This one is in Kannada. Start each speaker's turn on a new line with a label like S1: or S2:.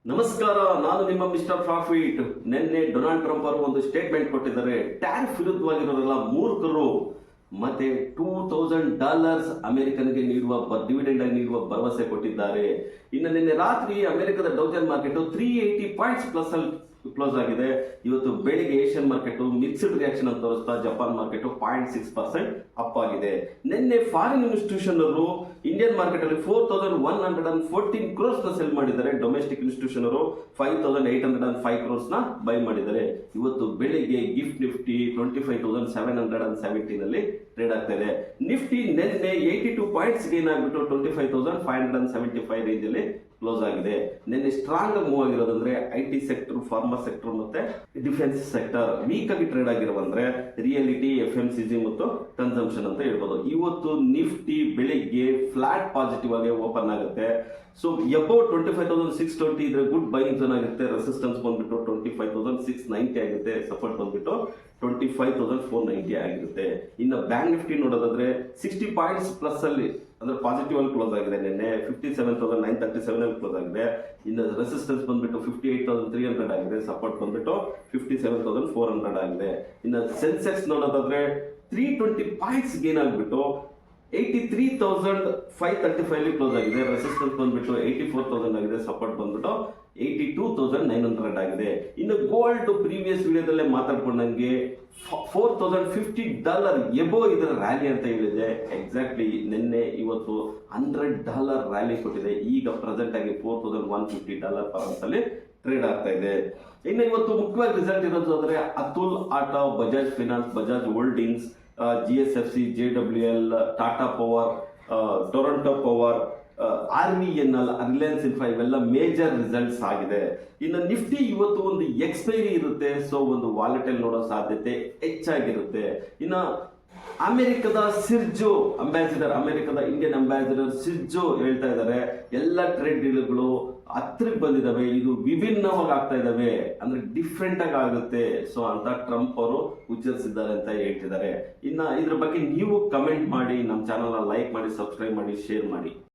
S1: ನಮಸ್ಕಾರ, ನಾನು ನಿಮ್ಮ ಮಿಸ್ಟರ್ ಪ್ರಾಫಿಟ್. ನಿನ್ನೆ ಡೊನಾಲ್ಡ್ ಟ್ರಂಪ್ ಅವರು ಒಂದು ಸ್ಟೇಟ್ಮೆಂಟ್ ಕೊಟ್ಟಿದ್ದಾರೆ. ಟ್ಯಾರಿಫ್ ವಿರುದ್ಧವಾಗಿರೋರೆಲ್ಲ ಮೂರ್ಖರು. ಮತ್ತೆ $2,000 ಅಮೆರಿಕನ್ಗೆ ನೀಡುವ ಡಿವಿಡೆಂಡ್ ಆಗಿ ನೀಡುವ ಭರವಸೆ ಕೊಟ್ಟಿದ್ದಾರೆ. ಇನ್ನು ನಿನ್ನೆ ರಾತ್ರಿ ಅಮೆರಿಕದ ಡೌಜನ್ ಮಾರ್ಕೆಟ್ 380 ಪಾಯಿಂಟ್ಸ್ ಪ್ಲಸ್ ಅಲ್ಲಿ ಕ್ಲೋಸ್ ಆಗಿದೆ. ಇವತ್ತು ಬೆಳಿಗ್ಗೆ ಏಷ್ಯನ್ ಮಾರ್ಕೆಟ್ ಮಿಕ್ಸ್ಡ್ ರಿಯಾಕ್ಷನ್ ಅಂತ ತೋರಿಸ್ತಾ ಜಪಾನ್ ಮಾರ್ಕೆಟ್ 0.6% ಅಪ್ ಆಗಿದೆ. ನಿನ್ನೆ ಫಾರಿನ್ ಇನ್ಸ್ಟಿಟ್ಯೂಷನ್ ಅವರು ಇಂಡಿಯನ್ ಮಾರ್ಕೆಟ್ ಅಲ್ಲಿ 4,114 crores ನ ಸೆಲ್ ಮಾಡಿದ್ದಾರೆ. ಡೊಮೆಸ್ಟಿಕ್ ಇನ್ಸ್ಟಿಟ್ಯೂಷನ್ ಅವರು 5,805 crores ನ ಬೈ ಮಾಡಿದ್ದಾರೆ. ಇವತ್ತು ಬೆಳಿಗ್ಗೆ ಗಿಫ್ಟ್ ನಿಫ್ಟಿ 25,770 ನಲ್ಲಿ ಟ್ರೇಡ್ ಆಗ್ತಾ ಇದೆ. ನಿಫ್ಟಿ ನಿನ್ನೆ 82 ಪಾಯಿಂಟ್ಸ್ ಗೇನ್ ಆಗಿಬಿಟ್ಟು 25,575 ರೇಂಜ್ ಅಲ್ಲಿ ಕ್ಲೋಸ್ ಆಗಿದೆ. ನಿನ್ನೆ ಸ್ಟ್ರಾಂಗ್ ಆಗಿ ಮೂವ್ ಆಗಿರೋದಂದ್ರೆ IT ಸೆಕ್ಟರ್, ಫಾರ್ಮಾ ಸೆಕ್ಟರ್ ಮತ್ತೆ ಡಿಫೆನ್ಸ್ ಸೆಕ್ಟರ್. ವೀಕ್ ಆಗಿ ಟ್ರೇಡ್ ಆಗಿರೋವಂದ್ರೆ ರಿಯಾಲಿಟಿ, FMCG ಮತ್ತು ಕನ್ಸಂಪ್ಷನ್ ಅಂತ ಹೇಳ್ಬೋದು. ಇವತ್ತು ನಿಫ್ಟಿ ಬೆಳಿಗ್ಗೆ ಫ್ಲಾಟ್ ಪಾಸಿಟಿವ್ ಆಗಿ ಓಪನ್ ಆಗುತ್ತೆ. ಸೊ ಎಬೌವ್ 25,620 ಇದ್ರೆ ಗುಡ್ ಬೈಯಿಂಗ್ ಝೋನ್ ಆಗುತ್ತೆ. ರೆಸಿಸ್ಟೆನ್ಸ್ ಬಂದ್ಬಿಟ್ಟು 25,690 ಆಗುತ್ತೆ. ಸಪೋರ್ಟ್ ಬಂದ್ಬಿಟ್ಟು 25,490 ಆಗಿರುತ್ತೆ. ಇನ್ನು ಬ್ಯಾಂಕ್ ನಿಫ್ಟಿ ನೋಡೋದಾದ್ರೆ 60 ಪಾಯಿಂಟ್ಸ್ ಪ್ಲಸ್ ಅಲ್ಲಿ ಅಂದ್ರೆ ಪಾಸಿಟಿವ್ ಅಲ್ಲಿ ಕ್ಲೋಸ್ ಆಗಿದೆ. ನಿನ್ನೆ 57,937 ಅಲ್ಲಿ ಕ್ಲೋಸ್ ಆಗಿದೆ. ಇನ್ನು ರೆಸಿಸ್ಟೆನ್ಸ್ ಬಂದ್ಬಿಟ್ಟು 58,300 ಆಗಿದೆ. ಸಪೋರ್ಟ್ ಬಂದ್ಬಿಟ್ಟು 57,400 ಆಗಿದೆ. ಇನ್ನು ಸೆನ್ಸೆಕ್ಸ್ ನೋಡೋದಾದ್ರೆ 320 ಪಾಯಿಂಟ್ಸ್ ಗೇನ್ ಆಗ್ಬಿಟ್ಟು 83,535 ಅಲ್ಲಿ ಕ್ಲೋಸ್ ಆಗಿದೆ. ರೆಸಿಸ್ಟೆನ್ಸ್ ಬಂದ್ಬಿಟ್ಟು 84,000 ಆಗಿದೆ. ಸಪೋರ್ಟ್ ಬಂದ್ಬಿಟ್ಟು 82,900 ಆಗಿದೆ. ಇನ್ನು ಗೋಲ್ಡ್ ಪ್ರೀವಿಯಸ್ ವಿಡಿಯೋದಲ್ಲೇ ಮಾತಾಡ್ಕೊಂಡಂಗೆ $4,050 ಎಬೋ ಇದರ ರ್ಯಾಲಿ ಅಂತ ಹೇಳಿದೆ. ಎಕ್ಸಾಕ್ಟ್ಲಿ ನಿನ್ನೆ ಇವತ್ತು $100 ರ್ಯಾಲಿ ಕೊಟ್ಟಿದೆ. ಈಗ ಪ್ರೆಸೆಂಟ್ ಆಗಿ $4,150 ಪರ್ ಅಲ್ಲಿ ಟ್ರೇಡ್ ಆಗ್ತಾ ಇದೆ. ಇನ್ನು ಇವತ್ತು ಮುಖ್ಯವಾಗಿ ರಿಸಲ್ಟ್ ಇರೋದಾದ್ರೆ Atul auto, Bajaj finance, Bajaj holdings, GSFC, JWL, Tata power, Torrent power, RVNL, Reliance infra ಇವೆಲ್ಲ ಮೇಜರ್ ರಿಸಲ್ಟ್ಸ್ ಆಗಿದೆ. ಇನ್ನು ನಿಫ್ಟಿ ಇವತ್ತು ಒಂದು ಎಕ್ಸ್ಪೈರಿ ಇರುತ್ತೆ. ಸೊ ಒಂದು ವಾಲೆಟೈಲ್ ನೋಡೋ ಸಾಧ್ಯತೆ ಹೆಚ್ಚಾಗಿರುತ್ತೆ. ಇನ್ನು ಅಮೆರಿಕದ ಸಿರ್ಜೋ ಅಂಬಾಸಿಡರ್, ಅಮೆರಿಕದ ಇಂಡಿಯನ್ ಅಂಬಾಸಿಡರ್ ಸಿರ್ಜೋ ಹೇಳ್ತಾ ಇದ್ದಾರೆ ಎಲ್ಲ ಟ್ರೇಡ್ ಡೀಲ್ಗಳು ಹತ್ರಕ್ಕೆ ಬಂದಿದ್ದಾವೆ, ಇದು ವಿಭಿನ್ನವಾಗಿ ಆಗ್ತಾ ಇದಾವೆ, ಅಂದ್ರೆ ಡಿಫ್ರೆಂಟ್ ಆಗಿ ಆಗುತ್ತೆ. ಸೊ ಅಂತ ಟ್ರಂಪ್ ಅವರು ಉಚ್ಚರಿಸಿದ್ದಾರೆ ಅಂತ ಹೇಳ್ತಿದ್ದಾರೆ. ಇನ್ನ ಇದ್ರ ಬಗ್ಗೆ ನೀವು ಕಮೆಂಟ್ ಮಾಡಿ, ನಮ್ಮ ಚಾನಲ್ ಲೈಕ್ ಮಾಡಿ, ಸಬ್ಸ್ಕ್ರೈಬ್ ಮಾಡಿ, ಶೇರ್ ಮಾಡಿ.